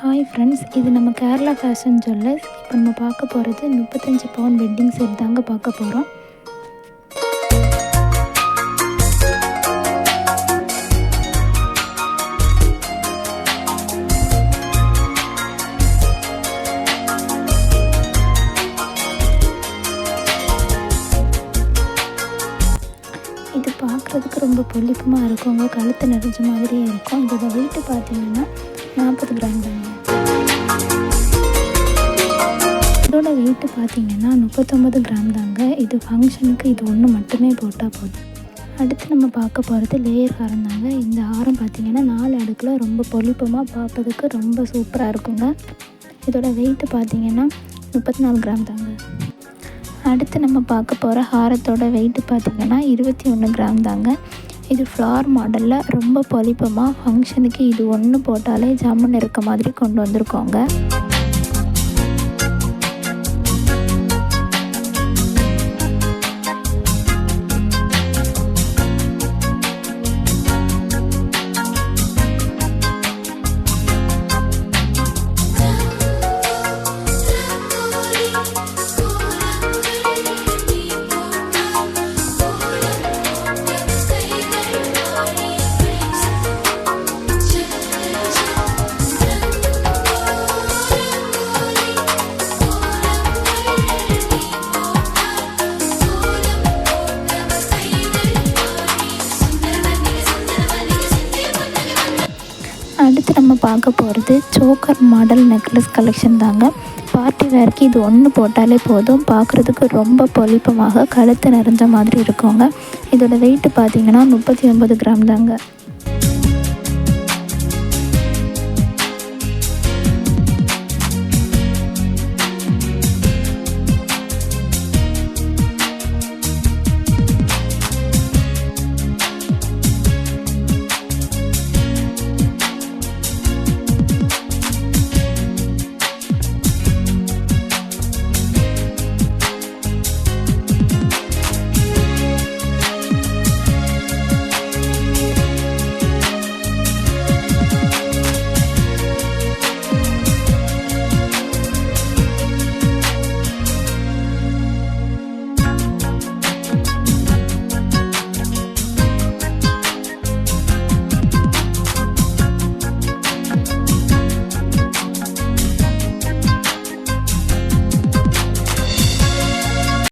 Hi friends, இது நம்ம Kerala fashion jewellers. இப்போ நம்ம பார்க்க போகிறது 35 பவுன் வெட்டிங் செட் தாங்க பார்க்க போகிறோம். இது பார்க்குறதுக்கு ரொம்ப பொலிப்புமாக இருக்குங்க. கழுத்து நிறைஞ்ச மாதிரியே இருக்கும். இதோட வெயிட்டு பார்த்தீங்கன்னா 40 கிராம் தாங்க. இதோட வெயிட்டு பார்த்தீங்கன்னா 39 கிராம் தாங்க. இது ஃபங்க்ஷனுக்கு இது ஒன்று மட்டுமே போட்டால் போதும். அடுத்து நம்ம பார்க்க போகிறது லேயர் ஹாரம் தாங்க. இந்த ஹாரம் பார்த்தீங்கன்னா 4 அடுக்கில் ரொம்ப பொலிப்பமாக பார்ப்பதுக்கு ரொம்ப சூப்பராக இருக்குங்க. இதோட வெயிட்டு பார்த்தீங்கன்னா 34 கிராம் தாங்க. அடுத்து நம்ம பார்க்க போகிற ஹாரத்தோட வெயிட்டு பார்த்திங்கன்னா 21 கிராம் தாங்க. இது ஃப்ளார் மாடலில் ரொம்ப பொலிப்பமாக ஃபங்க்ஷனுக்கு இது ஒன்று போட்டாலே ஜம்முன்னு இருக்க மாதிரி கொண்டு வந்திருக்கோங்க. அடுத்து நம்ம பார்க்க போகிறது சோக்கர் மாடல் நெக்லஸ் கலெக்ஷன் தாங்க. பார்ட்டி வேர்க்கு இது ஒன்று போட்டாலே போதும். பார்க்குறதுக்கு ரொம்ப பொலிப்பமாக கழுத்து நிறைஞ்ச மாதிரி இருக்குங்க. இதோட வெயிட்டு பார்த்திங்கன்னா 39 கிராம் தாங்க.